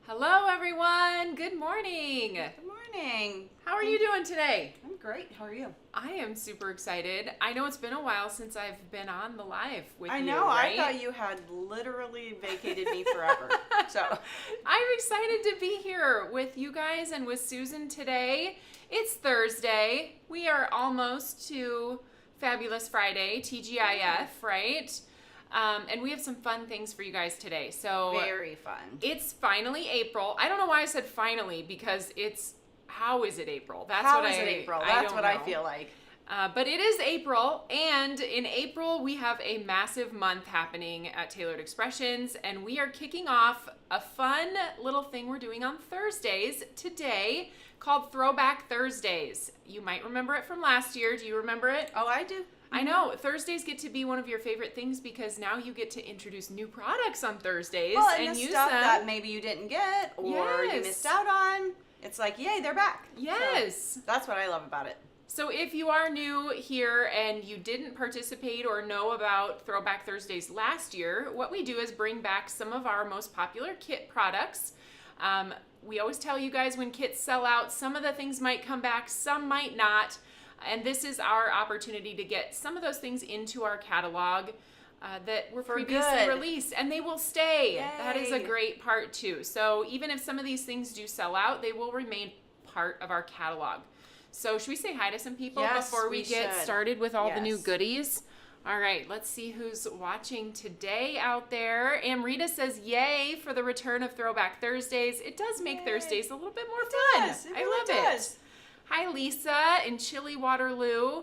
Hello, everyone. Good morning. Good morning. How are you doing today? I'm great. How are you? I am super excited. I know it's been a while since I've been on the live with you. I know. Right? I thought you had literally vacated me forever. So I'm excited to be here with you guys and with Susan today. It's Thursday. We are almost to Fabulous Friday, TGIF, right? And we have some fun things for you guys today. So very fun. It's finally April. I don't know why I said finally because how is it April? That's How is it April? That's what I feel like. But it is April, and in April we have a massive month happening at Tailored Expressions, and we are kicking off a fun little thing we're doing on Thursdays today called Throwback Thursdays. You might remember it from last year. Do you remember it? Oh, I do. I know. Thursdays get to be one of your favorite things because now you get to introduce new products on Thursdays and use stuff them. that maybe you didn't get or you missed out on. It's like, yay, they're back. Yes. So that's what I love about it. So if you are new here and you didn't participate or know about Throwback Thursdays last year, what we do is bring back some of our most popular kit products. We always tell you guys when kits sell out, some of the things might come back, some might not. And this is our opportunity to get some of those things into our catalog that were previously released, and they will stay. Yay. That is a great part too. So even if some of these things do sell out, they will remain part of our catalog. So should we say hi to some people before we get started with all the new goodies? All right, let's see who's watching today out there. Amrita says, yay for the return of Throwback Thursdays. It does make Thursdays a little bit more fun. It really does. Hi, Lisa in chilly Waterloo.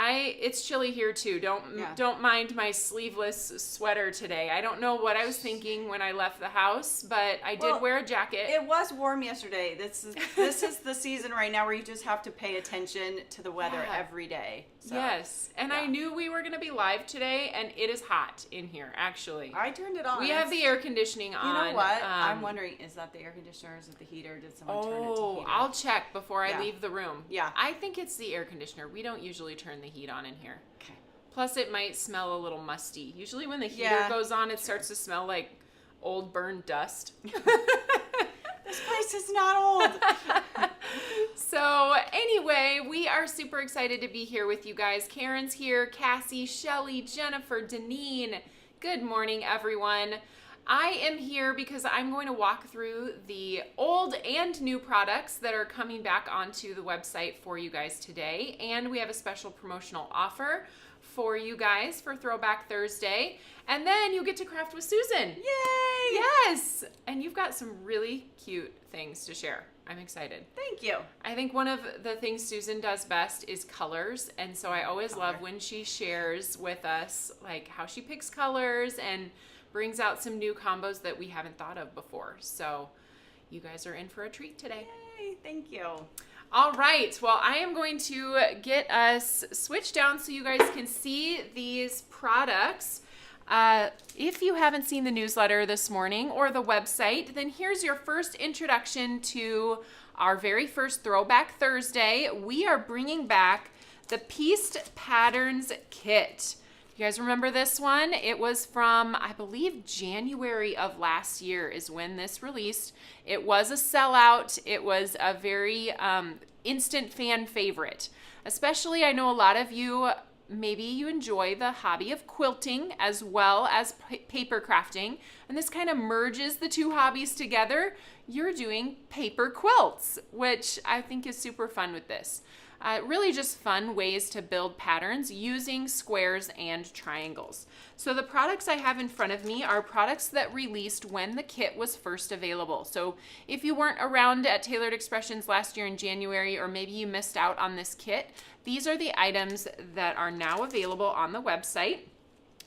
It's chilly here too. Don't mind my sleeveless sweater today. I don't know what I was thinking when I left the house, but I did wear a jacket. It was warm yesterday. This is the season right now where you just have to pay attention to the weather every day. So, yes, and I knew we were going to be live today, and it is hot in here, actually. I turned it on. We have the air conditioning on. You know what? I'm wondering, is that the air conditioner or is it the heater? Did someone turn it to heater? I'll check before I leave the room. Yeah. I think it's the air conditioner. We don't usually turn the heat on in here. Okay. Plus, it might smell a little musty. Usually when the heater goes on, it starts to smell like old burned dust. This place is not old. So anyway, we are super excited to be here with you guys. Karen's here, Cassie, Shelly, Jennifer, Deneen. Good morning, everyone. I am here because I'm going to walk through the old and new products that are coming back onto the website for you guys today. And we have a special promotional offer for you guys for Throwback Thursday. And then you get to craft with Susan. Yay! Yes! And you've got some really cute things to share. I'm excited. Thank you. I think one of the things Susan does best is colors. And so I always love when she shares with us like how she picks colors and brings out some new combos that we haven't thought of before. So you guys are in for a treat today. Yay, thank you. All right, well, I am going to get us switched down so you guys can see these products. If you haven't seen the newsletter this morning or the website, then here's your first introduction to our very first Throwback Thursday. We are bringing back the Pieced Patterns Kit. You guys remember this one? It was from, I believe, January of last year is when this released. It was a sellout. It was a very instant fan favorite. Especially, I know a lot of you, maybe you enjoy the hobby of quilting as well as paper crafting. And this kind of merges the two hobbies together. You're doing paper quilts, which I think is super fun with this. Really just fun ways to build patterns using squares and triangles. So the products I have in front of me are products that released when the kit was first available. So if you weren't around at Tailored Expressions last year in January, or maybe you missed out on this kit, these are the items that are now available on the website.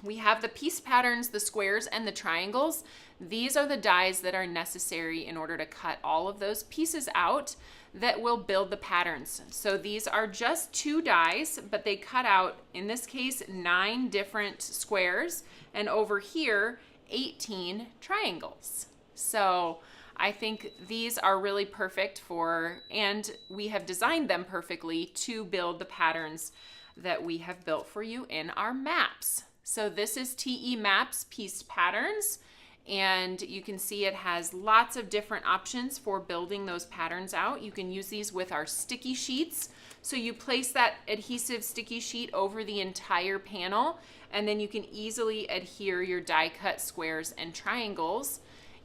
We have the piece patterns, the squares, and the triangles. These are the dies that are necessary in order to cut all of those pieces out that will build the patterns. So these are just 2 dies, but they cut out, in this case, 9 different squares, and over here, 18 triangles. So I think these are really perfect for, and we have designed them perfectly to build the patterns that we have built for you in our maps. So this is TE Maps Pieced Patterns, And you can see it has lots of different options for building those patterns out. You can use these with our sticky sheets. So you place that adhesive sticky sheet over the entire panel, and then you can easily adhere your die cut squares and triangles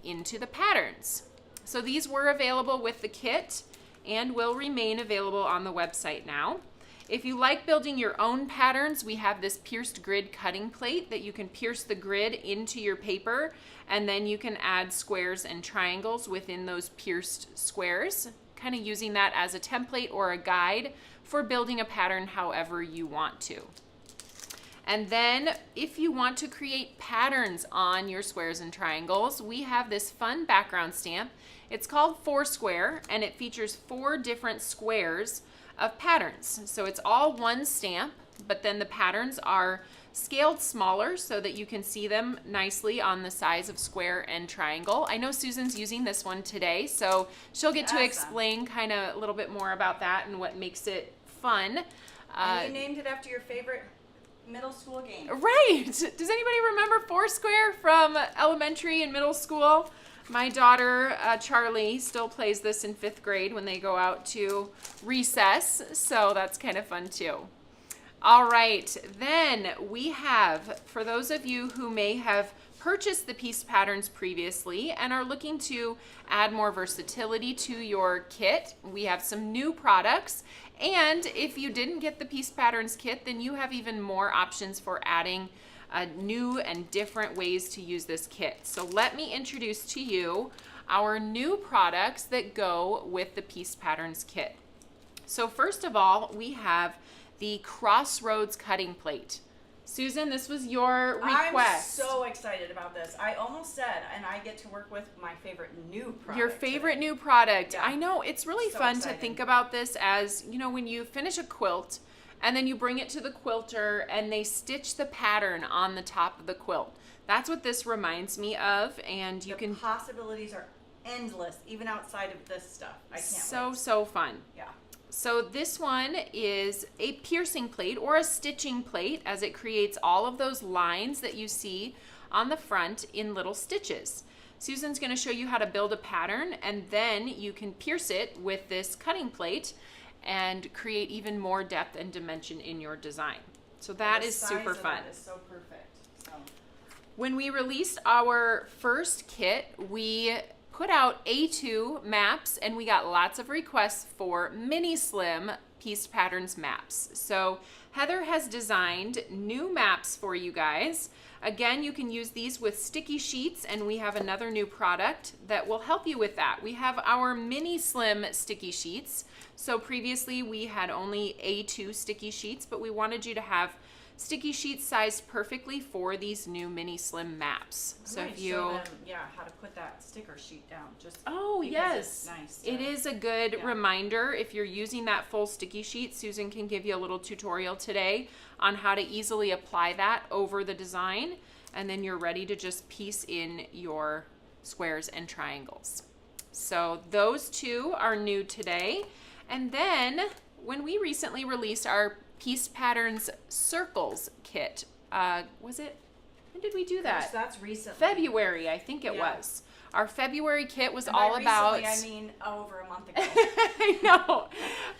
into the patterns. So these were available with the kit and will remain available on the website now. If you like building your own patterns, we have this pierced grid cutting plate that you can pierce the grid into your paper, and then you can add squares and triangles within those pierced squares, kind of using that as a template or a guide for building a pattern however you want to. And then if you want to create patterns on your squares and triangles, we have this fun background stamp. It's called Foursquare, and it features 4 different squares of patterns. So it's all one stamp, but then the patterns are scaled smaller so that you can see them nicely on the size of square and triangle. I know Susan's using this one today, so she'll get to explain kind of a little bit more about that and what makes it fun. And you named it after your favorite middle school game. Right. Does anybody remember Foursquare from elementary and middle school? My daughter, Charlie, still plays this in 5th grade when they go out to recess, so that's kind of fun too. All right, then we have, for those of you who may have purchased the piece patterns previously and are looking to add more versatility to your kit, we have some new products. And if you didn't get the piece patterns kit, then you have even more options for adding new and different ways to use this kit. So let me introduce to you our new products that go with the piece patterns kit. So first of all, we have the Crossroads cutting plate. Susan, this was your request. I'm so excited about this. I almost said, and I get to work with my favorite new product. Your favorite new product. Yeah. I know, it's really So fun exciting. to think about this as, you know, when you finish a quilt and then you bring it to the quilter and they stitch the pattern on the top of the quilt. That's what this reminds me of, and you can... The possibilities are endless, even outside of this stuff. I can't wait. So fun. Yeah. So this one is a piercing plate or a stitching plate, as it creates all of those lines that you see on the front in little stitches. Susan's going to show you how to build a pattern, and then you can pierce it with this cutting plate and create even more depth and dimension in your design. So that is super fun. That is so perfect. So. When we released our first kit, we put out A2 maps, and we got lots of requests for mini slim piece patterns maps. So Heather has designed new maps for you guys. Again, you can use these with sticky sheets, and we have another new product that will help you with that. We have our mini slim sticky sheets. So previously we had only A2 sticky sheets, but we wanted you to have sticky sheets sized perfectly for these new mini slim maps. So if you show them, how to put that sticker sheet down. Just yes, it's nice. It is a good reminder. If you're using that full sticky sheet, Susan can give you a little tutorial today on how to easily apply that over the design, and then you're ready to just piece in your squares and triangles. So those two are new today. And then when we recently released our Piece Patterns Circles kit. Was it? When did we do that? That's recently. February, I think it was. Our February kit was all about... Recently, I mean over a month ago. I know.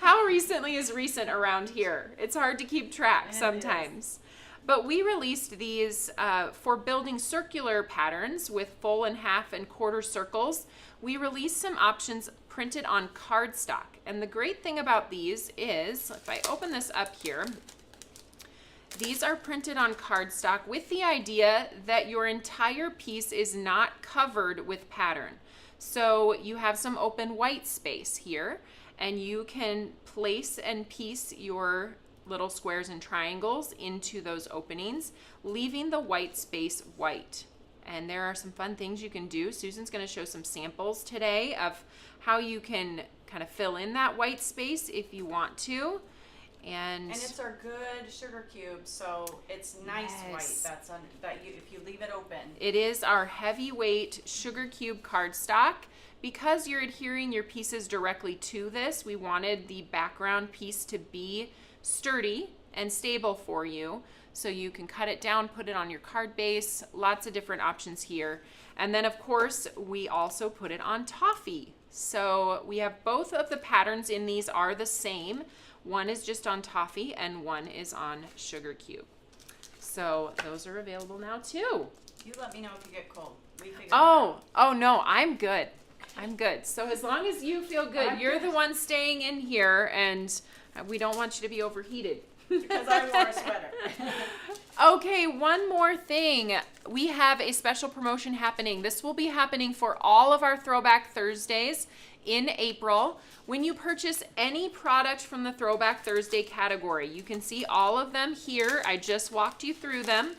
How recently is recent around here? It's hard to keep track sometimes. But we released these for building circular patterns with full and half and quarter circles. We released some options printed on cardstock. And the great thing about these is, if I open this up here, these are printed on cardstock with the idea that your entire piece is not covered with pattern. So you have some open white space here, and you can place and piece your little squares and triangles into those openings, leaving the white space white. And there are some fun things you can do. Susan's going to show some samples today of how you can kind of fill in that white space if you want to. And it's our good sugar cube, so it's nice white. If you leave it open. It is our heavyweight sugar cube cardstock. Because you're adhering your pieces directly to this, we wanted the background piece to be sturdy and stable for you. So you can cut it down, put it on your card base, lots of different options here. And then of course, we also put it on toffee. So we have both of the patterns in these are the same. One is just on toffee and one is on sugar cube. So those are available now too. You let me know if you get cold. We figure Oh no, I'm good. I'm good. So as long as you feel good, I'm you're good. the one staying in here, and we don't want you to be overheated. because I wore a sweater. Okay, one more thing. We have a special promotion happening. This will be happening for all of our Throwback Thursdays in April. When you purchase any product from the Throwback Thursday category, you can see all of them here. I just walked you through them.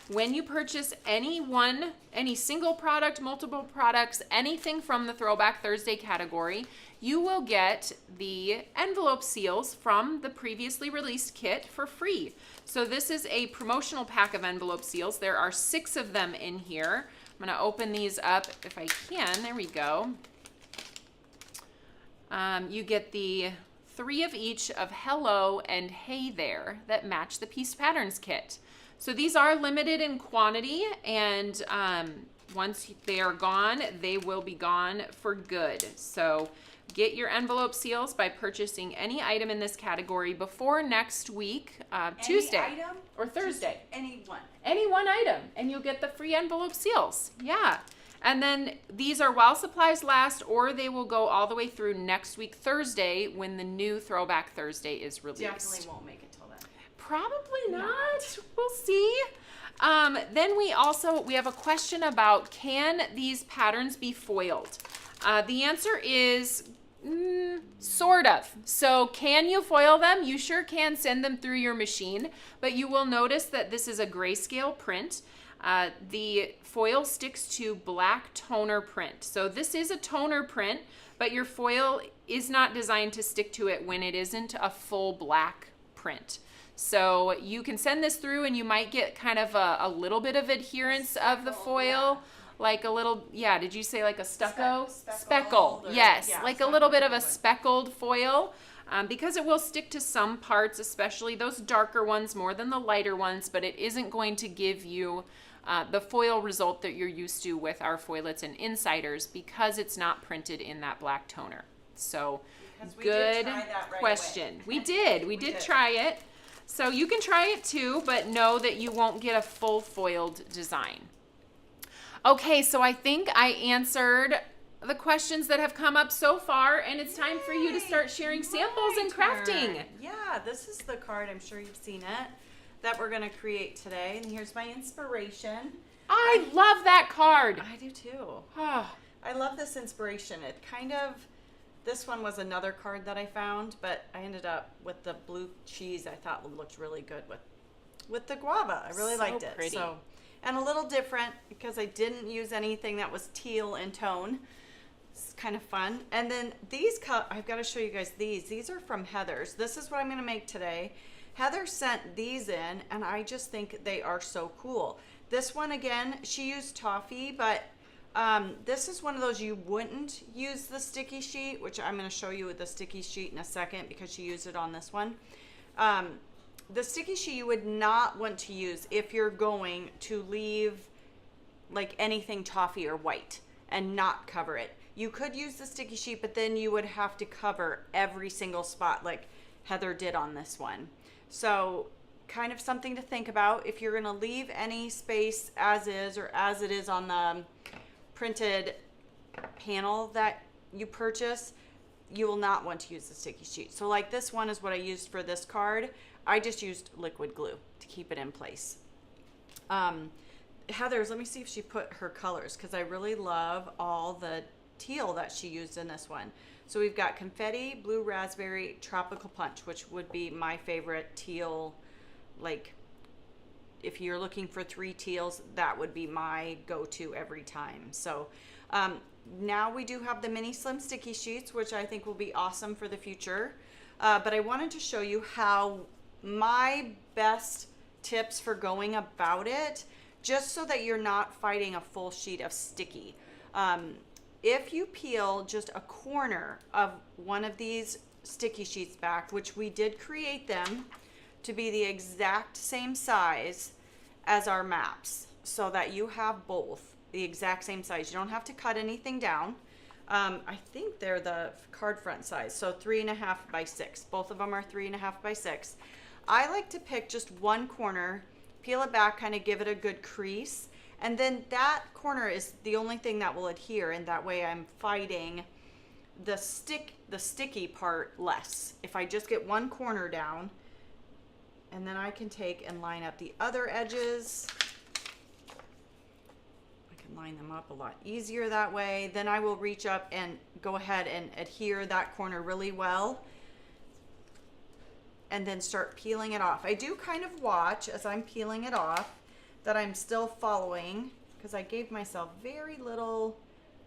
When you purchase any single product, multiple products, anything from the Throwback Thursday category, you will get the envelope seals from the previously released kit for free. So this is a promotional pack of envelope seals. There are 6 of them in here. I'm gonna open these up if I can. There we go. You get the 3 of each of Hello and Hey There that match the Piece Patterns kit. So these are limited in quantity, and once they are gone, they will be gone for good. So get your envelope seals by purchasing any item in this category before next week, Tuesday item? or Thursday. Any one. Any one item, and you'll get the free envelope seals. Yeah. And then these are while supplies last, or they will go all the way through next week, Thursday, when the new Throwback Thursday is released. Definitely won't make it till then. Probably not. We'll see. Then we have a question about, can these patterns be foiled? The answer is sort of. So can you foil them? You sure can send them through your machine, but you will notice that this is a grayscale print. The foil sticks to black toner print. So this is a toner print, but your foil is not designed to stick to it when it isn't a full black print. So you can send this through and you might get kind of a little bit of adherence of the foil. Like a little, yeah, did you say like a stucco? Speckle, yes, yeah, like a little bit of a speckled foil. Because it will stick to some parts, especially those darker ones more than the lighter ones, but it isn't going to give you the foil result that you're used to with our foilets and insiders because it's not printed in that black toner. So good question. We did try it. So you can try it too, but know that you won't get a full foiled design. Okay, so I think I answered the questions that have come up so far, and it's time for you to start sharing samples and crafting. Yeah, this is the card, I'm sure you've seen it, that we're gonna create today. And here's my inspiration. I love that card. I do too. Oh, I love this inspiration. This one was another card that I found, but I ended up with the blue cheese. I thought looked really good with the guava. I really liked it. Pretty. So, and a little different because I didn't use anything that was teal in tone. It's kind of fun. And then these I've got to show you guys these. These are from Heather's. This is what I'm going to make today. Heather sent these in, and I just think they are so cool. This one, again, she used toffee, but this is one of those you wouldn't use the sticky sheet, which I'm going to show you with the sticky sheet in a second because she used it on this one. The sticky sheet you would not want to use if you're going to leave like anything toffee or white and not cover it. You could use the sticky sheet, but then you would have to cover every single spot like Heather did on this one. So kind of something to think about. If you're going to leave any space as is or as it is on the printed panel that you purchase, you will not want to use the sticky sheet. So like this one is what I used for this card. I just used liquid glue to keep it in place. Heather's, let me see if she put her colors because I really love all the teal that she used in this one. So we've got confetti, blue raspberry, tropical punch, which would be my favorite teal. Like if you're looking for 3 teals, that would be my go-to every time. So now we do have the mini slim sticky sheets, which I think will be awesome for the future. But I wanted to show you how my best tips for going about it, just so that you're not fighting a full sheet of sticky. If you peel just a corner of one of these sticky sheets back, which we did create them to be the exact same size as our maps, so that you have both. the exact same size. You don't have to cut anything down. I think they're the card front size, so 3.5 by 6. Both of them are 3.5 by 6. I like to pick just one corner, peel it back, kind of give it a good crease, and then that corner is the only thing that will adhere, and that way I'm fighting the sticky part less. If I just get one corner down, and then I can take and line up the other edges. I can line them up a lot easier that way. Then I will reach up and go ahead and adhere that corner really well, and then start peeling it off. I do kind of watch as I'm peeling it off that I'm still following, because I gave myself very little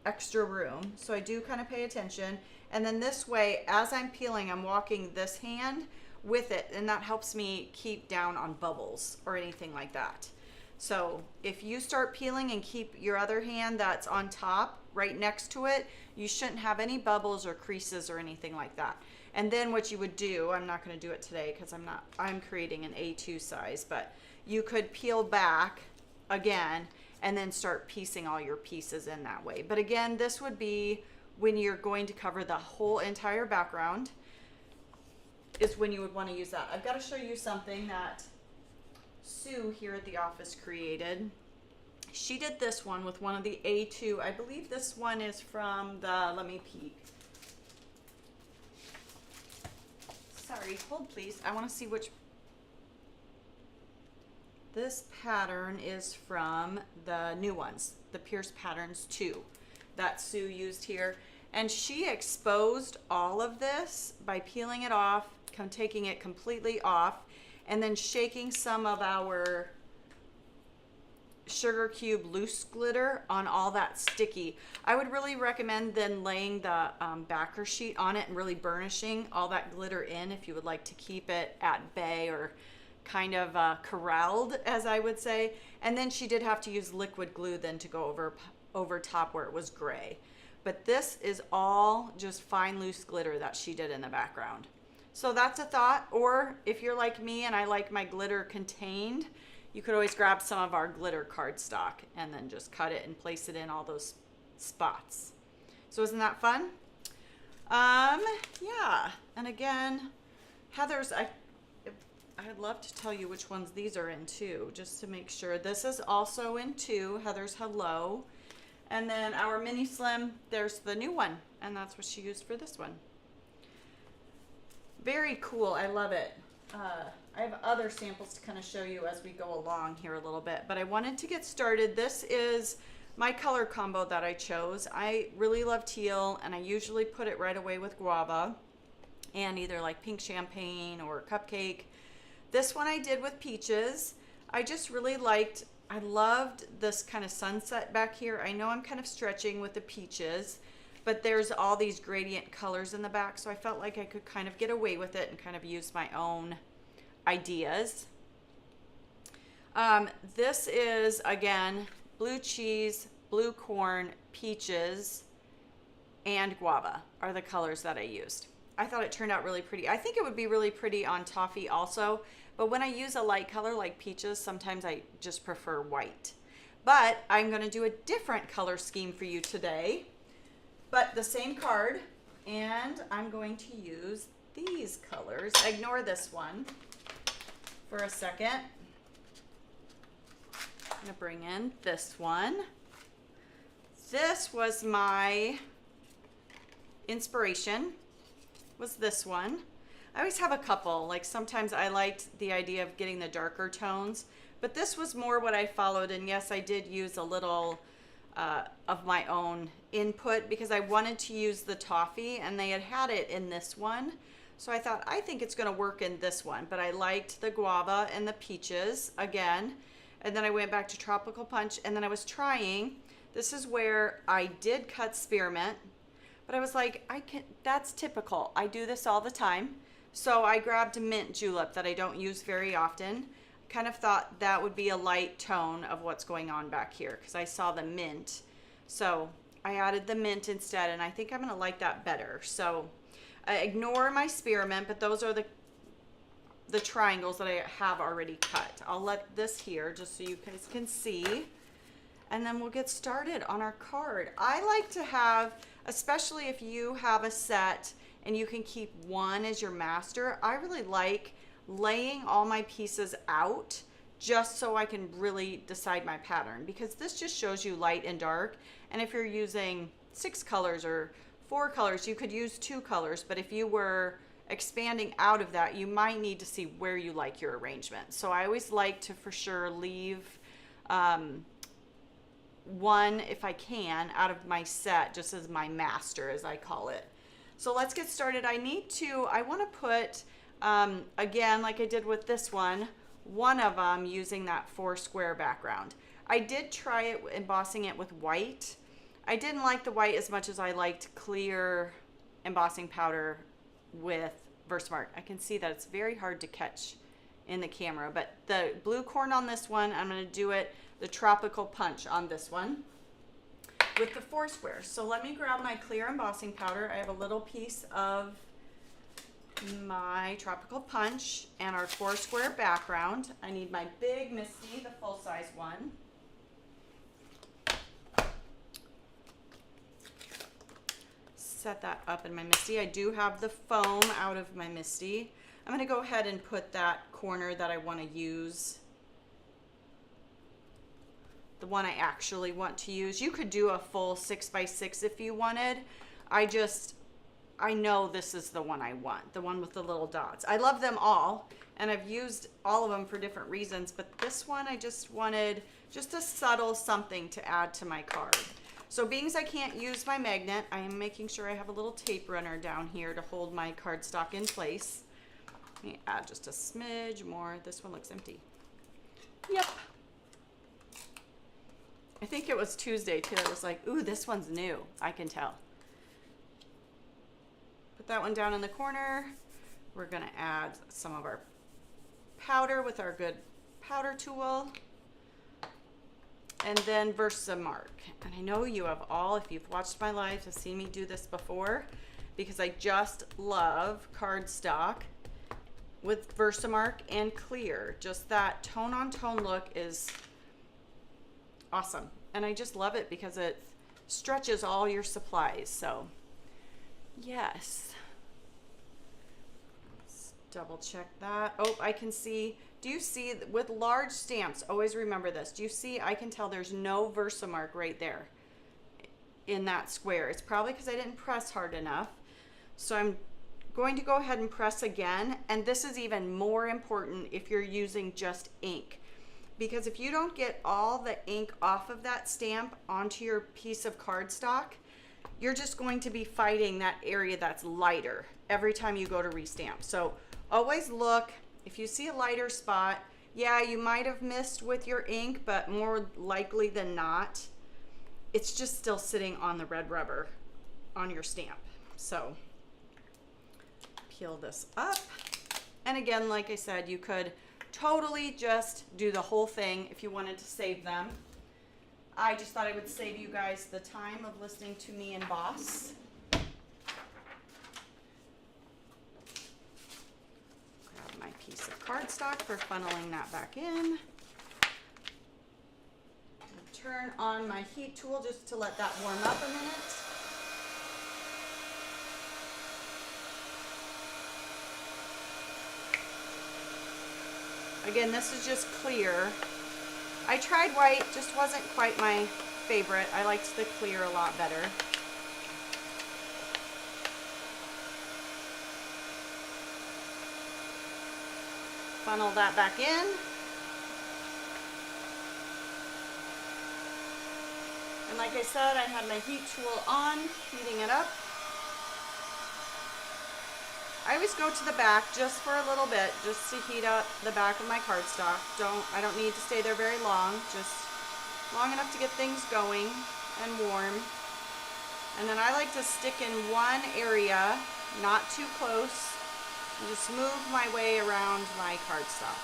extra room. So I do kind of pay attention. And then this way, as I'm peeling, I'm walking this hand with it, and that helps me keep down on bubbles or anything like that. So if you start peeling and keep your other hand that's on top right next to it, you shouldn't have any bubbles or creases or anything like that. And then what you would do, I'm not going to do it today because I'm creating an A2 size, but you could peel back again and then start piecing all your pieces in that way. But again, this would be when you're going to cover the whole entire background, is when you would want to use that. I've got to show you something that Sue here at the office created. She did this one with one of the A2. I believe this one is from the, let me peek. Sorry, hold please. I want to see which. This pattern is from the new ones, the Pierce Patterns 2 that Sue used here. And she exposed all of this by peeling it off, taking it completely off, and then shaking some of our sugar cube loose glitter on all that sticky. I would really recommend then laying the backer sheet on it and really burnishing all that glitter in if you would like to keep it at bay or kind of corralled, as I would say. And then she did have to use liquid glue then to go over top where it was gray. But this is all just fine loose glitter that she did in the background. So that's a thought. Or if you're like me and I like my glitter contained, you could always grab some of our glitter cardstock and then just cut it and place it in all those spots. So isn't that fun? Yeah. And again, Heather's, I'd love to tell you which ones these are in too, just to make sure. This is also in 2, Heather's Hello. And then our mini slim, there's the new one, and that's what she used for this one. Very cool, I love it. I have other samples to kind of show you as we go along here a little bit, but I wanted to get started. This is my color combo that I chose. I really love teal, and I usually put it right away with guava and either like pink champagne or cupcake. This one I did with peaches. I just really liked, I loved this kind of sunset back here. I know I'm kind of stretching with the peaches, but there's all these gradient colors in the back, so I felt like I could kind of get away with it and kind of use my own ideas. This is, again, blue cheese, blue corn, peaches, and guava are the colors that I used. I thought it turned out really pretty. I think it would be really pretty on toffee also, but when I use a light color like peaches, sometimes I just prefer white. But I'm gonna do a different color scheme for you today, but the same card, and I'm going to use these colors. Ignore this one for a second. I'm gonna bring in this one. This was my inspiration, was this one. I always have a couple, like sometimes I liked the idea of getting the darker tones, but this was more what I followed, and yes, I did use a little of my own input because I wanted to use the toffee and they had it in this one. So I thought, I think it's gonna work in this one, but I liked the guava and the peaches again. And then I went back to Tropical Punch, and then I was trying, this is where I did cut spearmint, but I was like, that's typical. I do this all the time. So I grabbed mint julep that I don't use very often. Kind of thought that would be a light tone of what's going on back here because I saw the mint. So I added the mint instead, and I think I'm gonna like that better. So ignore my spearmint, but those are the triangles that I have already cut. I'll let this here just so you guys can see. and then we'll get started on our card. I like to have, especially if you have a set and you can keep one as your master, I really like laying all my pieces out just so I can really decide my pattern, because this just shows you light and dark. And if you're using 6 colors or 4 colors, you could use 2 colors, but if you were expanding out of that, you might need to see where you like your arrangement. So I always like to for sure leave one, if I can, out of my set just as my master, as I call it. So let's get started. I want to put, again, like I did with this one of them using that 4 square background. I did try it embossing it with white. I didn't like the white as much as I liked clear embossing powder with Versamark. I can see that it's very hard to catch in the camera, but the blue corn on this one, I'm going to do it the tropical punch on this one with the 4 squares. So let me grab my clear embossing powder. I have a little piece of my tropical punch and our 4 square background. I need my big Misty, the full size one. Set that up in my Misty. I do have the foam out of my Misty. I'm going to go ahead and put that corner that I want to use, the one I actually want to use. You could do a full 6x6 if you wanted. I know this is the one I want, the one with the little dots. I love them all, and I've used all of them for different reasons, but this one I just wanted just a subtle something to add to my card. So being as I can't use my magnet, I am making sure I have a little tape runner down here to hold my cardstock in place. Let me add just a smidge more. This one looks empty. Yep. I think it was Tuesday, Taylor was like, ooh, this one's new. I can tell. Put that one down in the corner. We're gonna add some of our powder with our good powder tool. And then Versamark. And I know you have all, if you've watched my live, have seen me do this before, because I just love cardstock with Versamark and clear. Just that tone on tone look is awesome. And I just love it because it stretches all your supplies. So yes. Let's double check that. Oh, I can see. Do you see with large stamps, always remember this. Do you see, I can tell there's no Versamark right there in that square. It's probably because I didn't press hard enough. So I'm going to go ahead and press again. And this is even more important if you're using just ink, because if you don't get all the ink off of that stamp onto your piece of cardstock, you're just going to be fighting that area that's lighter every time you go to restamp. So always look, if you see a lighter spot, yeah, you might have missed with your ink, but more likely than not, it's just still sitting on the red rubber on your stamp. So peel this up. And again, like I said, you could totally just do the whole thing if you wanted to save them. I just thought I would save you guys the time of listening to me emboss. Grab my piece of cardstock for funneling that back in. Turn on my heat tool just to let that warm up a minute. Again, this is just clear. I tried white, just wasn't quite my favorite. I liked the clear a lot better. Funnel that back in. And like I said, I had my heat tool on, heating it up. I always go to the back just for a little bit, just to heat up the back of my cardstock. I don't need to stay there very long, just long enough to get things going and warm. And then I like to stick in one area, not too close, and just move my way around my cardstock.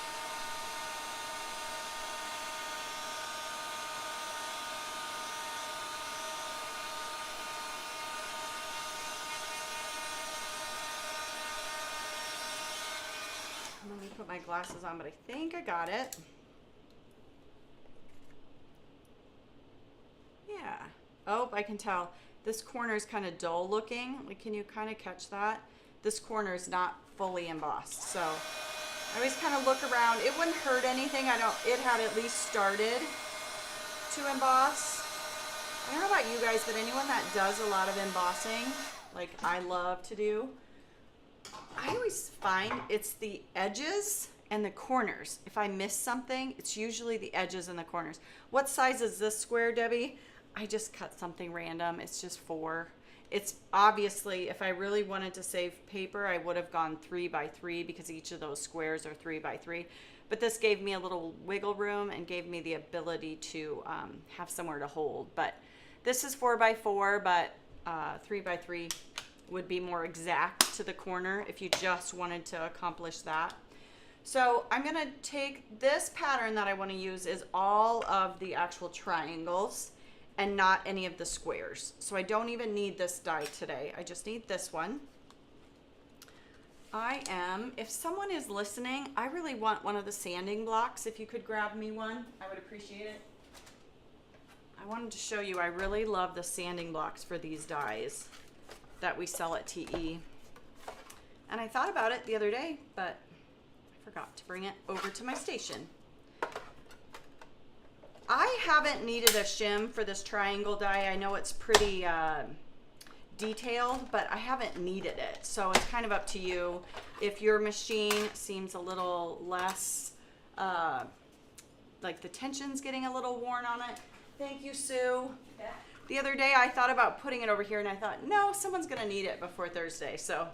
Let me put my glasses on, but I think I got it. hope I can tell. This corner is kind of dull looking. Like, can you kind of catch that? This corner is not fully embossed. So I always kind of look around. It wouldn't hurt anything. It had at least started to emboss. I don't know about you guys, but anyone that does a lot of embossing, like I love to do, I always find it's the edges and the corners. If I miss something, it's usually the edges and the corners. What size is this square, Debbie? I just cut something random. It's just 4. It's obviously, if I really wanted to save paper, I would have gone 3 by 3 because each of those squares are 3 by 3. But this gave me a little wiggle room and gave me the ability to have somewhere to hold. But this is 4 by 4, but 3 by 3 would be more exact to the corner if you just wanted to accomplish that. So I'm gonna take this pattern that I wanna use is all of the actual triangles and not any of the squares. So I don't even need this die today. I just need this one. If someone is listening, I really want one of the sanding blocks. If you could grab me one, I would appreciate it. I wanted to show you, I really love the sanding blocks for these dies that we sell at TE. And I thought about it the other day, but I forgot to bring it over to my station. I haven't needed a shim for this triangle die. I know it's pretty detailed, but I haven't needed it. So it's kind of up to you. If your machine seems a little less, like the tension's getting a little worn on it. Thank you, Sue. Yeah. The other day I thought about putting it over here and I thought, no, someone's gonna need it before Thursday, so.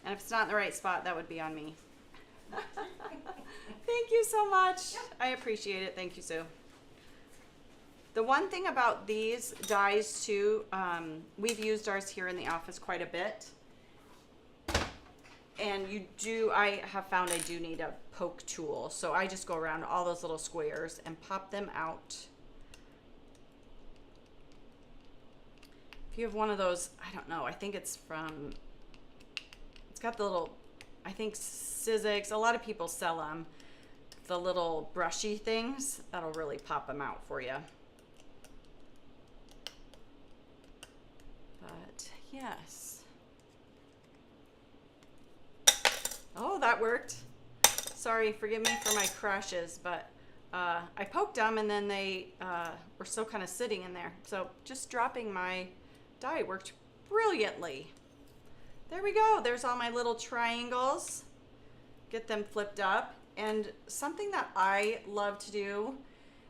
And if it's not in the right spot, that would be on me. Thank you so much. Yep. I appreciate it. Thank you, Sue. The one thing about these dies too, we've used ours here in the office quite a bit. And I have found I do need a poke tool. So I just go around all those little squares and pop them out. If you have one of those, I don't know, I think it's got the little, I think Sizzix, a lot of people sell them, the little brushy things, that'll really pop them out for you. But yes. Oh, that worked. Sorry, forgive me for my crashes, but I poked them and then they were still kind of sitting in there. So just dropping my die worked brilliantly. There we go. There's all my little triangles. Get them flipped up. And something that I love to do,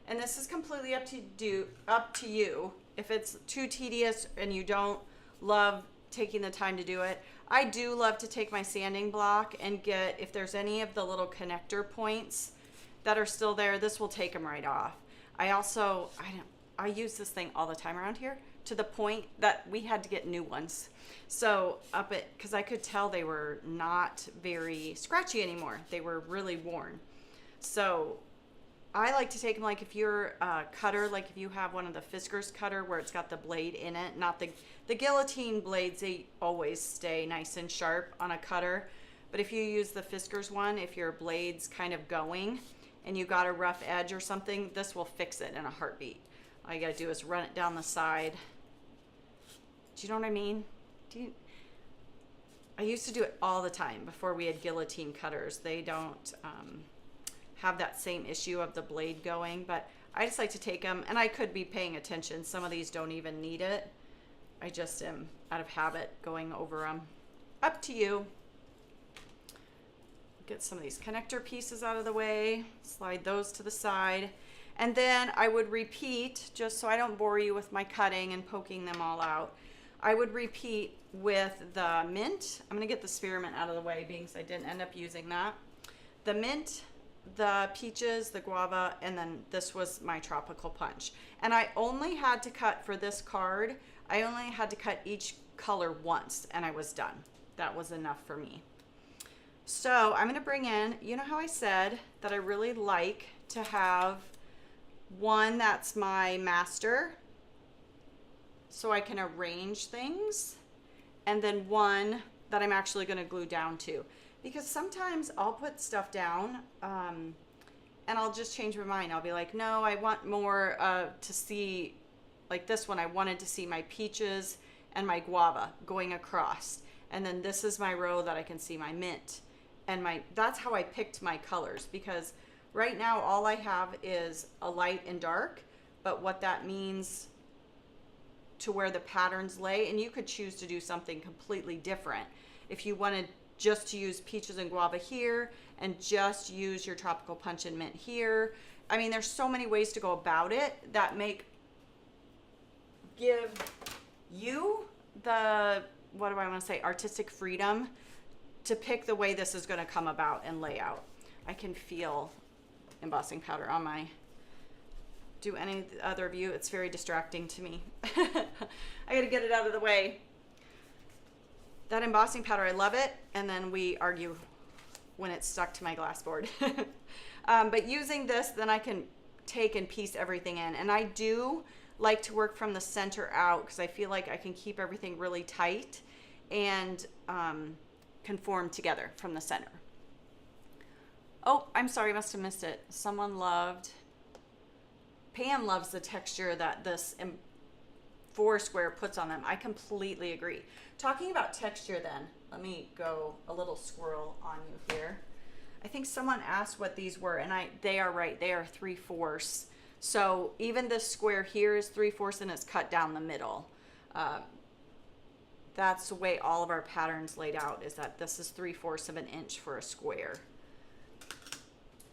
and this is completely up to you. If it's too tedious and you don't love taking the time to do it, I do love to take my sanding block and get, if there's any of the little connector points that are still there, this will take them right off. I use this thing all the time around here, to the point that we had to get new ones. So because I could tell they were not very scratchy anymore. They were really worn. So I like to take them, like if you're a cutter, like if you have one of the Fiskars cutter where it's got the blade in it, not the guillotine blades, they always stay nice and sharp on a cutter. But if you use the Fiskars one, if your blade's kind of going and you got a rough edge or something, this will fix it in a heartbeat. All you gotta do is run it down the side. Do you know what I mean? I used to do it all the time before we had guillotine cutters. They don't have that same issue of the blade going, but I just like to take them, and I could be paying attention. Some of these don't even need it. I just am out of habit going over them. Up to you. Get some of these connector pieces out of the way, slide those to the side, and then I would repeat, just so I don't bore you with my cutting and poking them all out, I would repeat with the mint. I'm going to get the spearmint out of the way because I didn't end up using that. The mint, the peaches, the guava, and then this was my tropical punch. And I only had to cut for this card, I only had to cut each color once and I was done. That was enough for me. So I'm going to bring in, you know how I said that I really like to have one that's my master, so I can arrange things, and then one that I'm actually going to glue down to, because sometimes I'll put stuff down and and I'll just change my mind. I'll be like, no, I want more to see, like this one, I wanted to see my peaches and my guava going across. And then this is my row that I can see my mint. And that's how I picked my colors, because right now all I have is a light and dark, but what that means to where the patterns lay, and you could choose to do something completely different. If you wanted just to use peaches and guava here and just use your tropical punch and mint here. I mean, there's so many ways to go about it that give you the, what do I want to say, artistic freedom to pick the way this is going to come about and lay out. I can feel embossing powder on my, do any other of you? It's very distracting to me. I got to get it out of the way. That embossing powder, I love it, and then we argue when it's stuck to my glass board. But using this, then I can take and piece everything in. And I do like to work from the center out because I feel like I can keep everything really tight and conform together from the center. Oh, I'm sorry, I must have missed it. Pam loves the texture that this Foursquare puts on them. I completely agree. Talking about texture then, let me go a little squirrel on you here. I think someone asked what these were, and they are right. They are 3/4. So even this square here is 3/4 and it's cut down the middle. That's the way all of our patterns laid out, is that this is 3/4 of an inch for a square.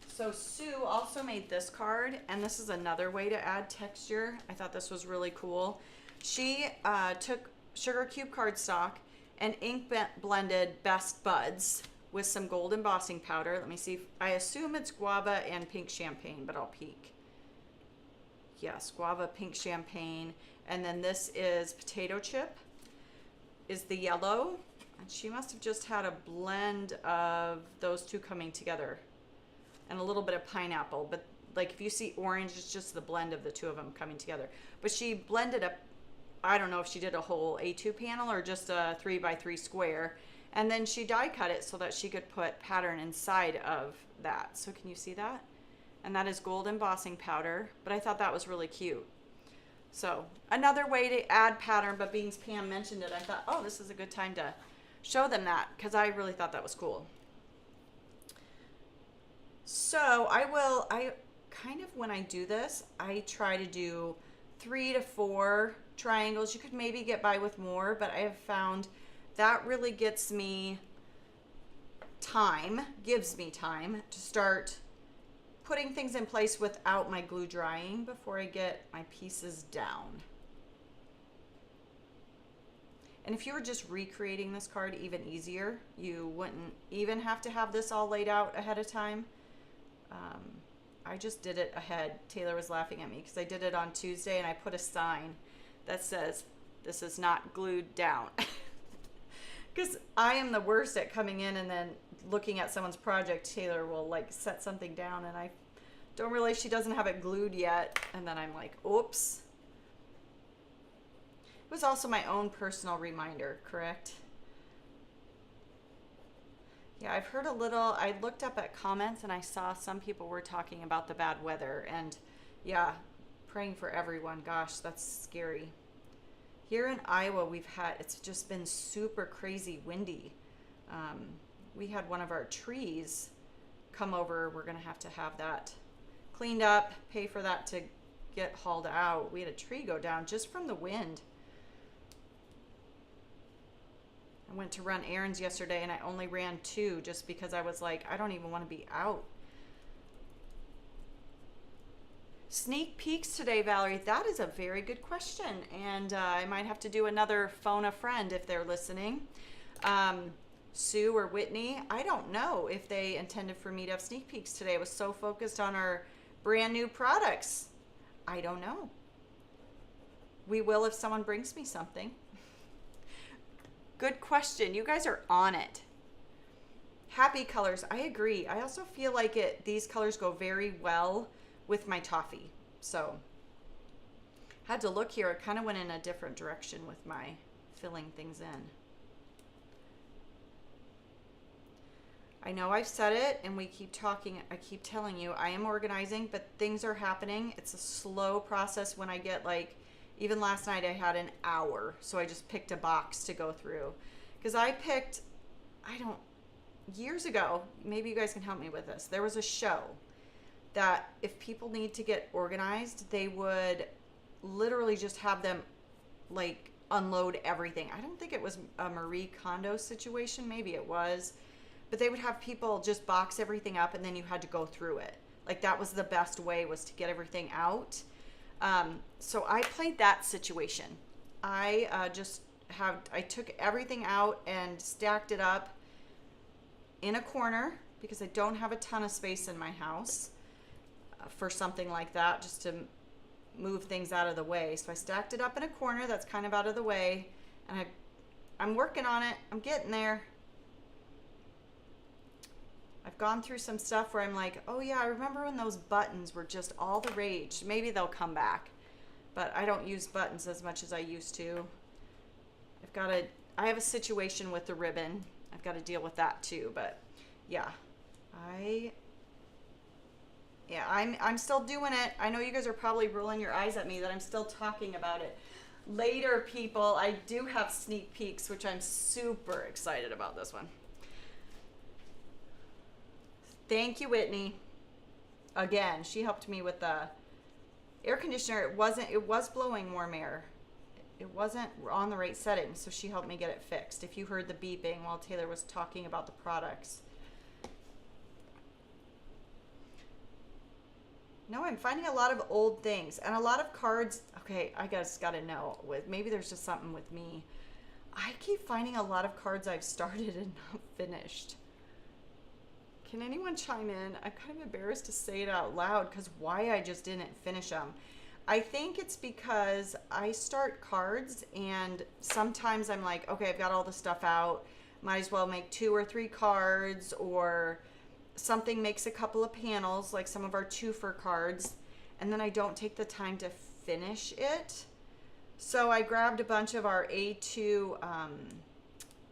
So Sue also made this card, and this is another way to add texture. I thought this was really cool. She took sugar cube cardstock and ink blended Best Buds with some gold embossing powder. Let me see. I assume it's guava and pink champagne, but I'll peek. Yes, guava, pink champagne. And then this is potato chip, is the yellow. And she must have just had a blend of those two coming together. And a little bit of pineapple. But like if you see orange, it's just the blend of the two of them coming together. But she blended up, I don't know if she did a whole A2 panel or just a 3x3 square. And then she die cut it so that she could put pattern inside of that. So can you see that? And that is gold embossing powder, but I thought that was really cute. So another way to add pattern, but being Pam mentioned it, I thought, oh, this is a good time to show them that, because I really thought that was cool. So I kind of, when I do this, I try to do 3 to 4 triangles. You could maybe get by with more, but I have found that really gets me time, gives me time to start putting things in place without my glue drying before I get my pieces down. And if you were just recreating this card, even easier. You wouldn't even have to have this all laid out ahead of time. I just did it ahead. Taylor was laughing at me because I did it on Tuesday and I put a sign that says, "This is not glued down." Because I am the worst at coming in and then looking at someone's project. Taylor will like set something down and I don't realize she doesn't have it glued yet. And then I'm like, oops. It was also my own personal reminder, correct? Yeah, I've heard a little, I looked up at comments and I saw some people were talking about the bad weather, and yeah, praying for everyone. Gosh, that's scary. Here in Iowa, it's just been super crazy windy. We had one of our trees come over. We're gonna have to have that cleaned up, pay for that to get hauled out. We had a tree go down just from the wind. I went to run errands yesterday and I only ran 2 just because I was like, I don't even want to be out. Sneak peeks today, Valerie. That is a very good question. And I might have to do another phone a friend if they're listening. Sue or Whitney, I don't know if they intended for me to have sneak peeks today. I was so focused on our brand new products. I don't know. We will if someone brings me something. Good question. You guys are on it. Happy colors. I agree. I also feel like these colors go very well with my toffee. So had to look here. I kind of went in a different direction with my filling things in. I know I've said it and we keep talking, I keep telling you, I am organizing, but things are happening. It's a slow process when I get like, even last night I had an hour, so I just picked a box to go through. Because I picked, years ago, maybe you guys can help me with this. There was a show that if people need to get organized, they would literally just have them like unload everything. I don't think it was a Marie Kondo situation, maybe it was, but they would have people just box everything up and then you had to go through it. Like that was the best way, was to get everything out. So I played that situation. I took everything out and stacked it up in a corner because I don't have a ton of space in my house for something like that, just to move things out of the way. So I stacked it up in a corner that's kind of out of the way, and I'm working on it. I'm getting there. I've gone through some stuff where I'm like, oh yeah, I remember when those buttons were just all the rage. Maybe they'll come back, but I don't use buttons as much as I used to. I have a situation with the ribbon. I've got to deal with that too, but yeah, I'm still doing it. I know you guys are probably rolling your eyes at me that I'm still talking about it. Later, people, I do have sneak peeks, which I'm super excited about this one. Thank you, Whitney. Again, she helped me with the air conditioner. It was blowing warm air. It wasn't on the right setting, so she helped me get it fixed. If you heard the beeping while Taylor was talking about the products. No, I'm finding a lot of old things and a lot of cards. Okay, I just gotta know, maybe there's just something with me. I keep finding a lot of cards I've started and not finished. Can anyone chime in? I'm kind of embarrassed to say it out loud because why I just didn't finish them. I think it's because I start cards and sometimes I'm like, okay, I've got all the stuff out. Might as well make 2 or 3 cards, or something makes a couple of panels, like some of our twofer cards, and then I don't take the time to finish it. So I grabbed a bunch of our A2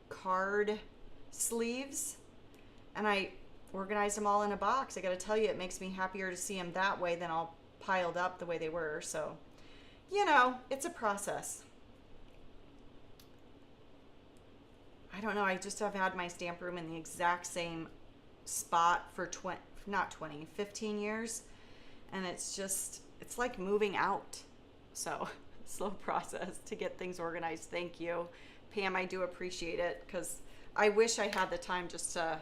card sleeves and I organized them all in a box. I gotta tell you, it makes me happier to see them that way than all piled up the way they were. So, you know, it's a process. I don't know, I just have had my stamp room in the exact same spot for 15 years, and it's like moving out. So slow process to get things organized. Thank you, Pam. I do appreciate it because I wish I had the time just to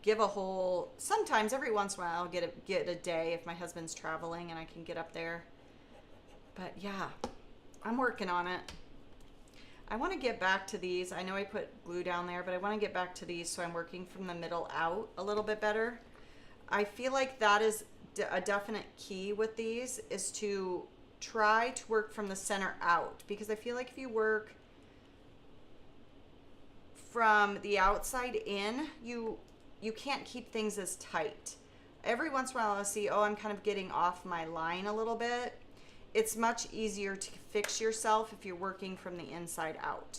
give a whole, sometimes every once in a while I'll get a day if my husband's traveling and I can get up there. But yeah, I'm working on it. I want to get back to these. I know I put glue down there, but I want to get back to these so I'm working from the middle out a little bit better. I feel like that is a definite key with these, is to try to work from the center out, because I feel like if you work from the outside in, you can't keep things as tight. Every once in a while I'll see, oh, I'm kind of getting off my line a little bit. It's much easier to fix yourself if you're working from the inside out.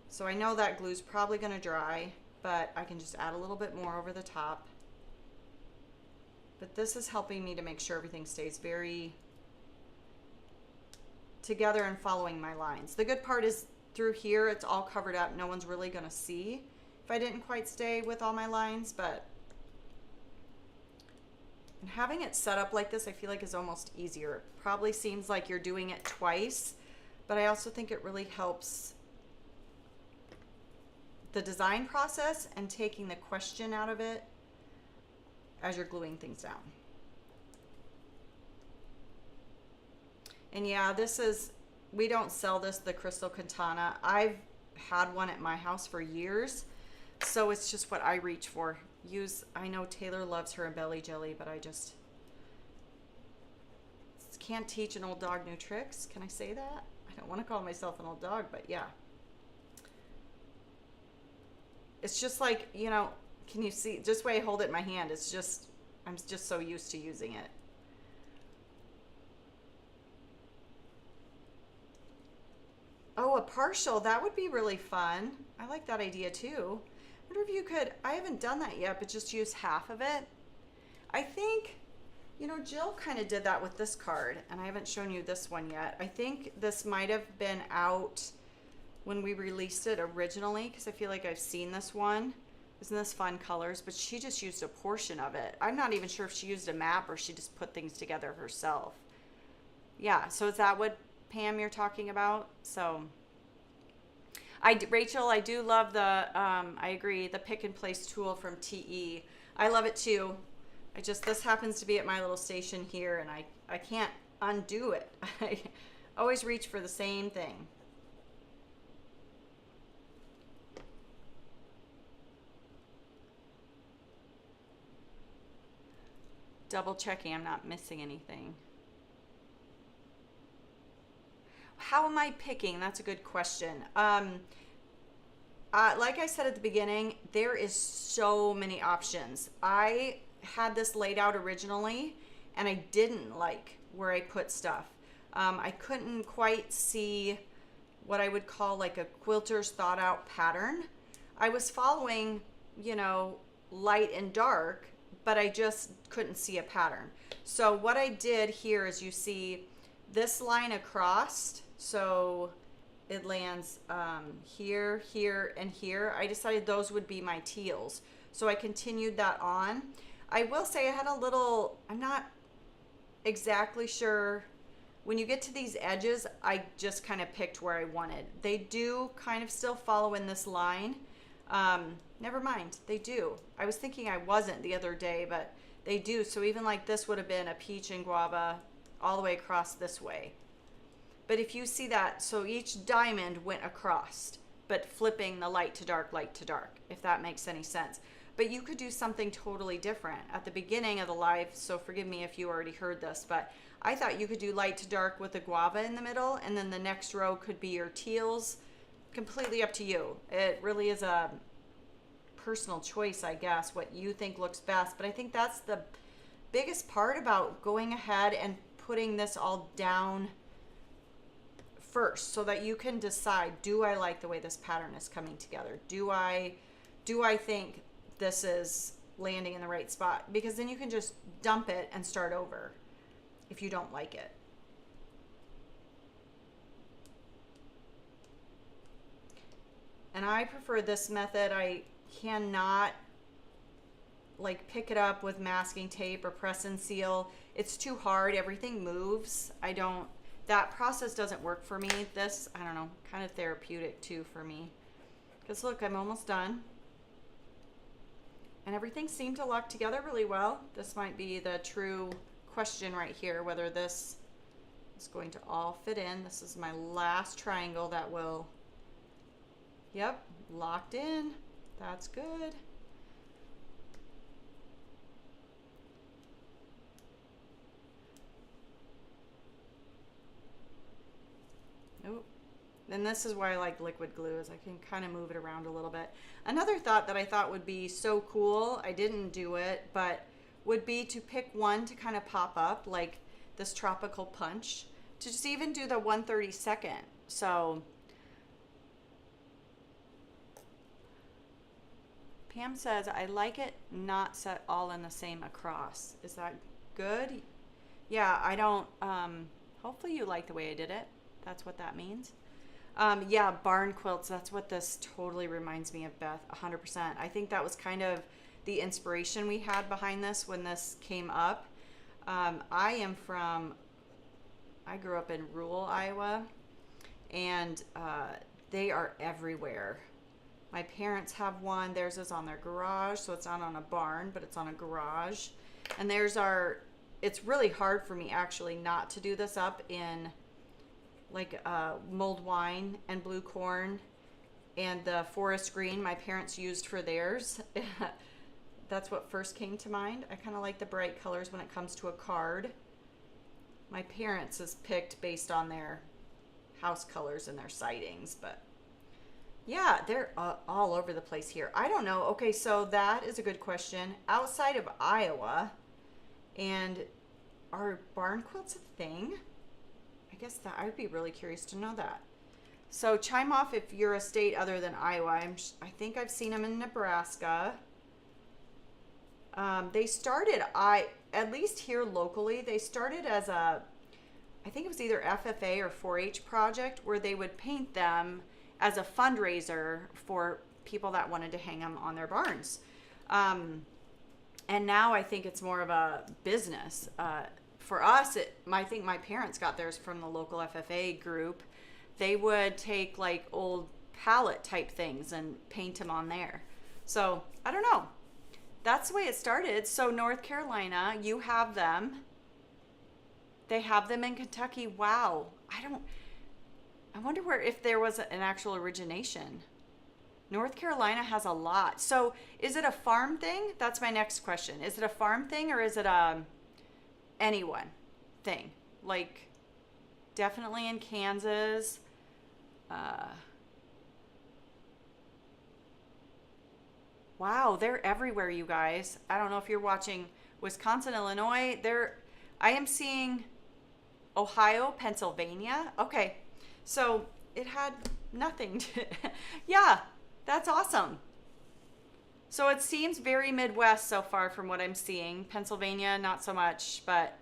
So I know that glue's probably going to dry, but I can just add a little bit more over the top. But this is helping me to make sure everything stays very together and following my lines. The good part is through here, it's all covered up. No one's really going to see if I didn't quite stay with all my lines, but and having it set up like this, I feel like is almost easier. Probably seems like you're doing it twice, but I also think it really helps the design process and taking the question out of it as you're gluing things down. And yeah, we don't sell this, the Crystal Katana. I've had one at my house for years, so it's just what I reach for. I know Taylor loves her belly jelly, but I just can't teach an old dog new tricks. Can I say that? I don't want to call myself an old dog, but yeah. It's just like, you know, can you see, just the way I hold it in my hand, it's just, I'm just so used to using it. Oh, partial, that would be really fun. I like that idea too. I wonder if you could, I haven't done that yet, but just use half of it. I think, you know, Jill kind of did that with this card, and I haven't shown you this one yet. I think this might have been out when we released it originally, because I feel like I've seen this one. Isn't this fun colors? But she just used a portion of it. I'm not even sure if she used a map or she just put things together herself. Yeah, so is that what, Pam, you're talking about? So, Rachel, I do love the, I agree, the pick and place tool from TE. I love it too. This happens to be at my little station here, and I can't undo it. I always reach for the same thing. Double checking I'm not missing anything. How am I picking? That's a good question. Like I said at the beginning, there is so many options. I had this laid out originally, and I didn't like where I put stuff. I couldn't quite see what I would call like a quilter's thought out pattern. I was following, you know, light and dark, but I just couldn't see a pattern. So what I did here is, you see this line across, so it lands here, here, and here. I decided those would be my teals. So I continued that on. I will say I had a little, I'm not exactly sure. When you get to these edges, I just kind of picked where I wanted. They do kind of still follow in this line. Never mind, they do. I was thinking I wasn't the other day, but they do. So even like this would have been a peach and guava all the way across this way. But if you see that, so each diamond went across, but flipping the light to dark, if that makes any sense. But you could do something totally different at the beginning of the live, so forgive me if you already heard this, but I thought you could do light to dark with the guava in the middle, and then the next row could be your teals. Completely up to you. It really is a personal choice, I guess, what you think looks best. But I think that's the biggest part about going ahead and putting this all down first, so that you can decide, do I like the way this pattern is coming together? Do I think this is landing in the right spot? Because then you can just dump it and start over if you don't like it. And I prefer this method. I cannot like pick it up with masking tape or press and seal. It's too hard. Everything moves. That process doesn't work for me. This, I don't know, kind of therapeutic too for me. Because look, I'm almost done. And everything seemed to lock together really well. This might be the true question right here, whether this is going to all fit in. This is my last triangle that will, yep, locked in. That's good. Oh, and this is why I like liquid glue, is I can kind of move it around a little bit. Another thought that I thought would be so cool, I didn't do it, but would be to pick one to kind of pop up, like this tropical punch, to just even do the 1/32. So Pam says, I like it not set all in the same across. Is that good? Yeah, I don't, hopefully you like the way I did it. That's what that means. Yeah, barn quilts, that's what this totally reminds me of, Beth, 100%. I think that was kind of the inspiration we had behind this when this came up. I grew up in rural Iowa, and they are everywhere. My parents have one. Theirs is on their garage, so it's not on a barn, but it's on a garage. And it's really hard for me actually not to do this up in like mulled wine and blue corn and the forest green my parents used for theirs. That's what first came to mind. I kind of like the bright colors when it comes to a card. My parents is picked based on their house colors and their sidings, but yeah, they're all over the place here. I don't know. Okay, so that is a good question. Outside of Iowa, and are barn quilts a thing? I guess that I'd be really curious to know that. So chime off if you're a state other than Iowa. I think I've seen them in Nebraska. They started, at least here locally, they started as a, I think it was either FFA or 4-H project where they would paint them as a fundraiser for people that wanted to hang them on their barns. And now I think it's more of a business. For us, I think my parents got theirs from the local FFA group. They would take like old palette type things and paint them on there. So I don't know. That's the way it started. So North Carolina, you have them. They have them in Kentucky. Wow. I wonder if there was an actual origination. North Carolina has a lot. So is it a farm thing? That's my next question. Is it a farm thing or is it a anyone thing? Like definitely in Kansas. Wow, they're everywhere, you guys. I don't know if you're watching Wisconsin, Illinois. I am seeing Ohio, Pennsylvania. Okay, so it had nothing to, yeah, that's awesome. So it seems very Midwest so far from what I'm seeing. Pennsylvania, not so much, but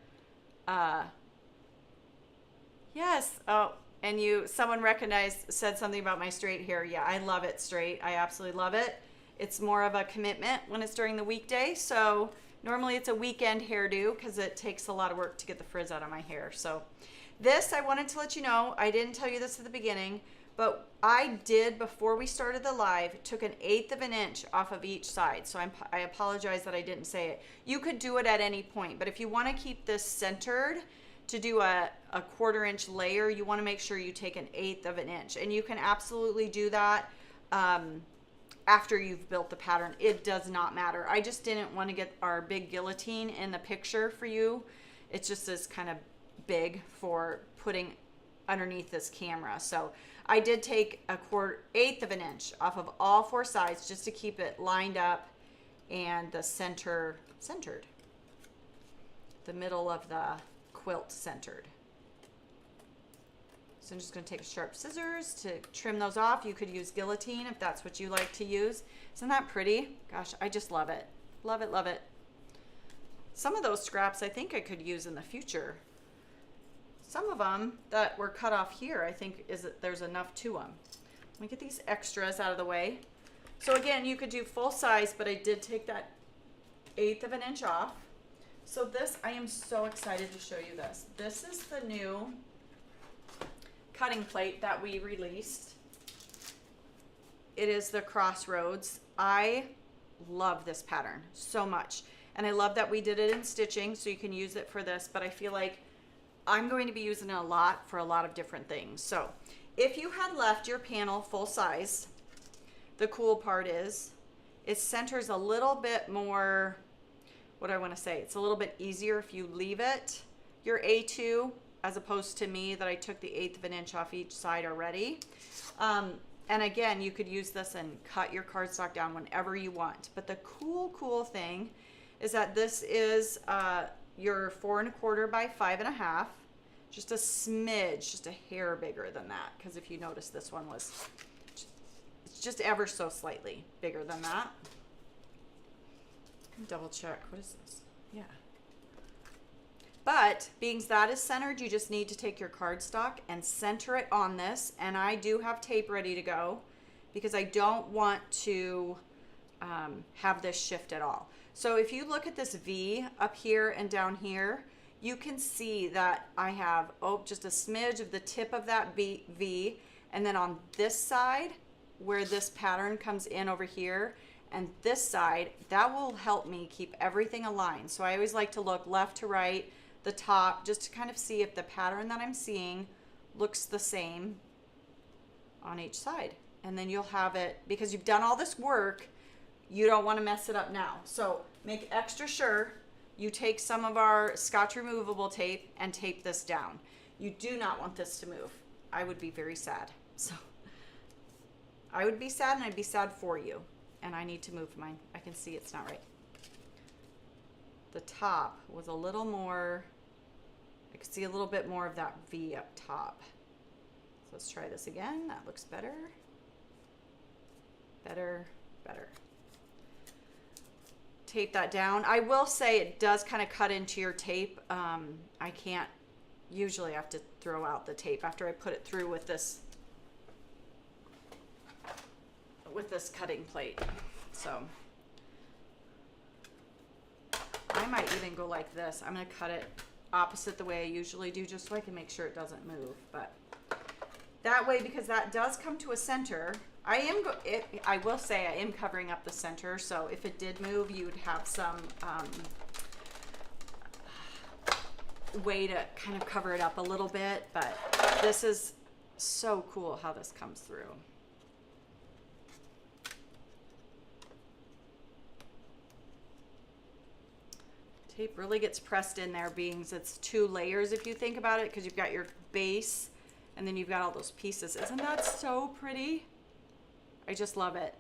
yes. Oh, and someone said something about my straight hair. Yeah, I love it straight. I absolutely love it. It's more of a commitment when it's during the weekday. So normally it's a weekend hairdo because it takes a lot of work to get the frizz out of my hair. So this, I wanted to let you know, I didn't tell you this at the beginning, but I did, before we started the live, took 1/8 of an inch off of each side. So I apologize that I didn't say it. You could do it at any point, but if you want to keep this centered to do a 1/4 inch layer, you want to make sure you take 1/8 of an inch. And you can absolutely do that after you've built the pattern. It does not matter. I just didn't want to get our big guillotine in the picture for you. It just is kind of big for putting underneath this camera. So I did take 1/8 of an inch off of all 4 sides just to keep it lined up and the centered. The middle of the quilt centered. So I'm just going to take sharp scissors to trim those off. You could use guillotine if that's what you like to use. Isn't that pretty? Gosh, I just love it. Love it, love it. Some of those scraps I think I could use in the future. Some of them that were cut off here, I think there's enough to them. Let me get these extras out of the way. So again, you could do full size, but I did take that 1/8 of an inch off. So this, I am so excited to show you this. This is the new cutting plate that we released. It is the Crossroads. I love this pattern so much. And I love that we did it in stitching, so you can use it for this, but I feel like I'm going to be using it a lot for a lot of different things. So if you had left your panel full size, the cool part is it centers a little bit more, what do I want to say? It's a little bit easier if you leave it your A2 as opposed to me that I took the 1/8 of an inch off each side already. And again, you could use this and cut your cardstock down whenever you want. But the cool thing is that this is your 4 1/4 by 5 1/2. Just a smidge, just a hair bigger than that. Because if you notice, this one was it's just ever so slightly bigger than that. Double check. What is this? Yeah. But being that is centered, you just need to take your cardstock and center it on this. And I do have tape ready to go because I don't want to have this shift at all. So if you look at this V up here and down here, you can see that I have just a smidge of the tip of that V. And then on this side, where this pattern comes in over here, and this side, that will help me keep everything aligned. So I always like to look left to right, the top, just to kind of see if the pattern that I'm seeing looks the same on each side. And then you'll have it, because you've done all this work, you don't want to mess it up now. So make extra sure you take some of our Scotch removable tape and tape this down. You do not want this to move. I would be very sad. So I would be sad, and I'd be sad for you. And I need to move mine. I can see it's not right. The top was a little more, I could see a little bit more of that V up top. So Let's try this again. That looks better. Better, better. Tape that down. I will say it does kind of cut into your tape. I can't usually have to throw out the tape after I put it through with this cutting plate. So I might even go like this. I'm going to cut it opposite the way I usually do just so I can make sure it doesn't move. But that way, because that does come to a center, I will say I am covering up the center, so if it did move, you'd have some way to kind of cover it up a little bit, but this is so cool how this comes through. Tape really gets pressed in there, being it's 2 layers if you think about it, because you've got your base and then you've got all those pieces. Isn't that so pretty? I just love it.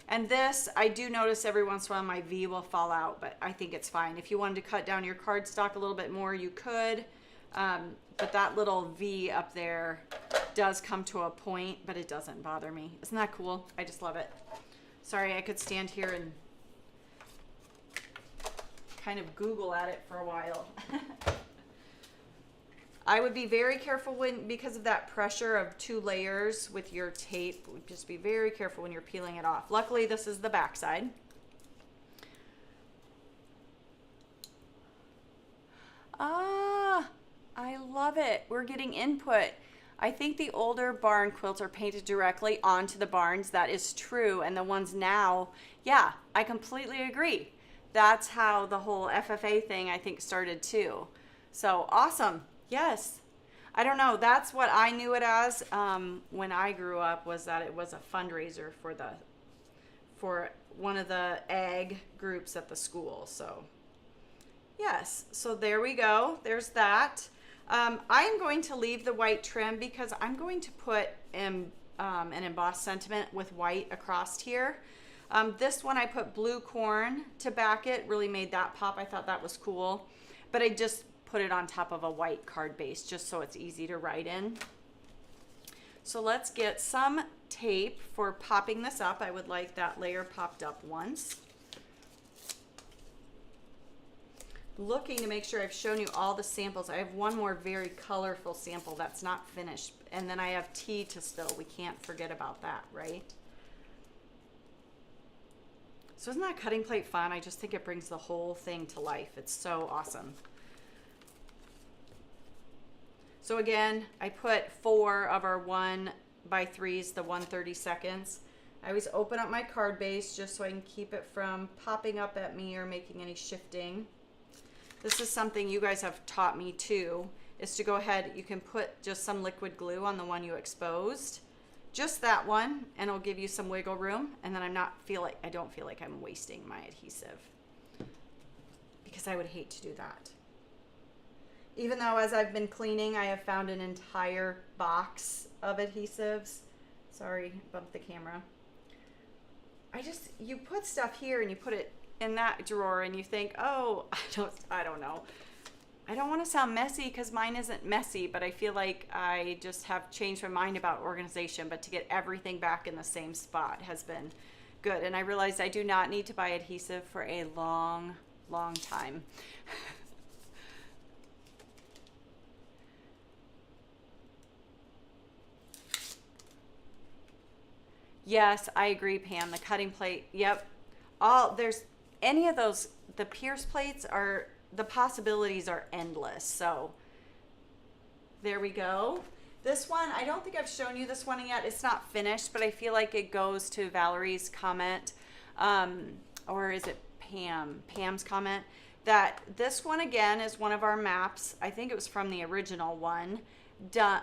And this, I do notice every once in a while my V will fall out, but I think it's fine. If you wanted to cut down your cardstock a little bit more, you could. But that little V up there does come to a point, but it doesn't bother me. Isn't that cool? I just love it. Sorry, I could stand here and kind of Google at it for a while. I would be very careful because of that pressure of 2 layers with your tape. Just be very careful when you're peeling it off. Luckily, this is the back side. Ah, I love it. We're getting input. I think the older barn quilts are painted directly onto the barns. That is true. And the ones now, yeah, I completely agree. That's how the whole FFA thing, I think, started too. So awesome. Yes. I don't know. That's what I knew it as when I grew up, was that it was a fundraiser for one of the ag groups at the school. So yes. So there we go. There's that. I am going to leave the white trim because I'm going to put an embossed sentiment with white across here. This one I put blue corn to back it. Really made that pop. I thought that was cool. But I just put it on top of a white card base just so it's easy to write in. So let's get some tape for popping this up. I would like that layer popped up once. Looking to make sure I've shown you all the samples. I have one more very colorful sample that's not finished. And then I have tea to spill. We can't forget about that, right? So isn't that cutting plate fun? I just think it brings the whole thing to life. It's so awesome. So again, I put 4 of our 1x3s, the 1/32. I always open up my card base just so I can keep it from popping up at me or making any shifting. This is something you guys have taught me too, is to go ahead, you can put just some liquid glue on the one you exposed. Just that one, and it'll give you some wiggle room, and then I don't feel like I'm wasting my adhesive, because I would hate to do that. Even though as I've been cleaning, I have found an entire box of adhesives. Sorry, bumped the camera. You put stuff here and you put it in that drawer and you think, oh, I don't know. I don't want to sound messy because mine isn't messy, but I feel like I just have changed my mind about organization, but to get everything back in the same spot has been good. And I realized I do not need to buy adhesive for a long, long time. Yes, I agree, Pam. The cutting plate, yep. There's any of those, the pierce plates are, the possibilities are endless. So there we go. This one, I don't think I've shown you this one yet. It's not finished, but I feel like it goes to Valerie's comment, or is it Pam's comment, that this one again is one of our maps. I think it was from the original one.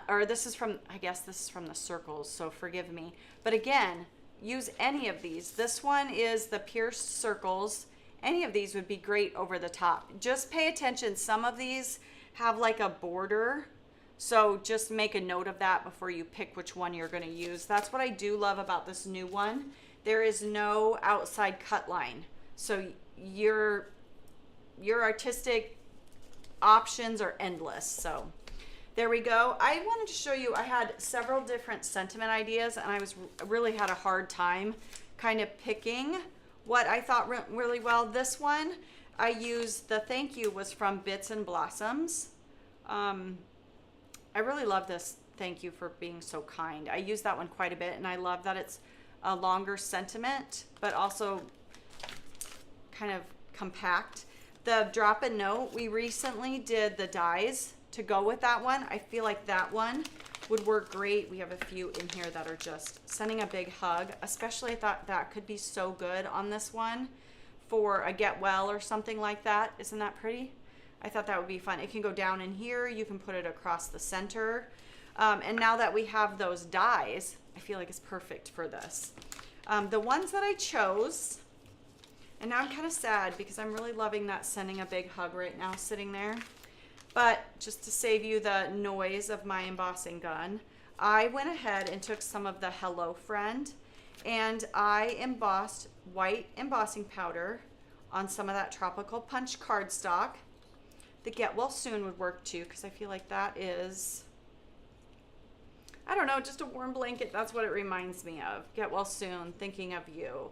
Or this is from, I guess this is from the circles, so forgive me. But again, use any of these. This one is the pierced circles. Any of these would be great over the top. Just pay attention. Some of these have like a border, so just make a note of that before you pick which one you're going to use. That's what I do love about this new one. There is no outside cut line, so your artistic options are endless. So There we go. I wanted to show you, I had several different sentiment ideas, and I really had a hard time kind of picking what I thought went really well. This one, I used, the thank you was from Bits and Blossoms. I really love this thank you for being so kind. I use that one quite a bit, and I love that it's a longer sentiment, but also kind of compact. The drop a note, we recently did the dies to go with that one. I feel like that one would work great. We have a few in here that are just sending a big hug, especially I thought that could be so good on this one for a get well or something like that. Isn't that pretty? I thought that would be fun. It can go down in here. You can put it across the center. And now that we have those dies, I feel like it's perfect for this. The ones that I chose, and now I'm kind of sad because I'm really loving that sending a big hug right now sitting there. But just to save you the noise of my embossing gun, I went ahead and took some of the Hello Friend, and I embossed white embossing powder on some of that Tropical Punch cardstock. The Get Well Soon would work too, because I feel like that is, I don't know, just a warm blanket. That's what it reminds me of. Get well soon, thinking of you.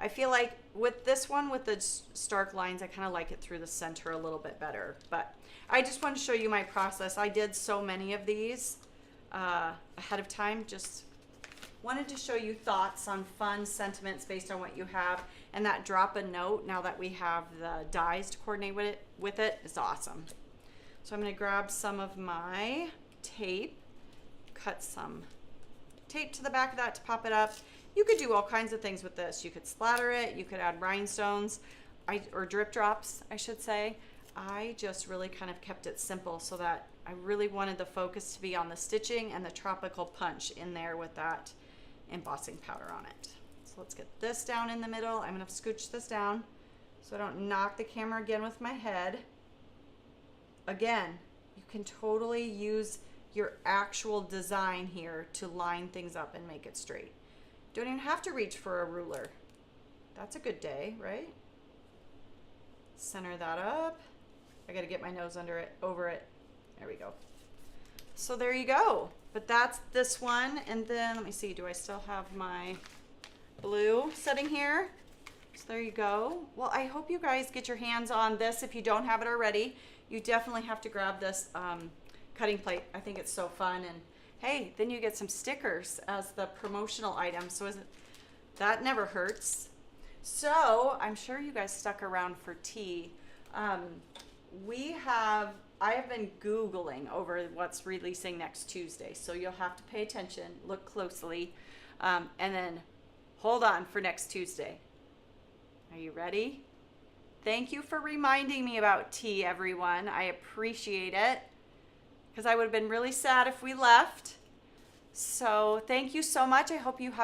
I feel like with this one, with the stark lines, I kind of like it through the center a little bit better. But I just want to show you my process. I did so many of these ahead of time. Just wanted to show you thoughts on fun sentiments based on what you have. And that drop a note, now that we have the dies to coordinate with it, is awesome. So I'm going to grab some of my tape, cut some tape to the back of that to pop it up. You could do all kinds of things with this. You could splatter it, you could add rhinestones, or drip drops, I should say. I just really kind of kept it simple so that I really wanted the focus to be on the stitching and the Tropical Punch in there with that embossing powder on it. So let's get this down in the middle. I'm going to scooch this down so I don't knock the camera again with my head. Again, you can totally use your actual design here to line things up and make it straight. Don't even have to reach for a ruler. That's a good day, right? Center that up. I got to get my nose under it, over it. There we go. So there you go. But that's this one. And then let me see, do I still have my blue sitting here? So there you go. Well, I hope you guys get your hands on this. If you don't have it already, you definitely have to grab this cutting plate. I think it's so fun. And hey, then you get some stickers as the promotional item. So that never hurts. So I'm sure you guys stuck around for tea. I have been Googling over what's releasing next Tuesday. So you'll have to pay attention, look closely, and then hold on for next Tuesday. Are you ready? Thank you for reminding me about tea, everyone. I appreciate it, because I would have been really sad if we left. So thank you so much. I hope you have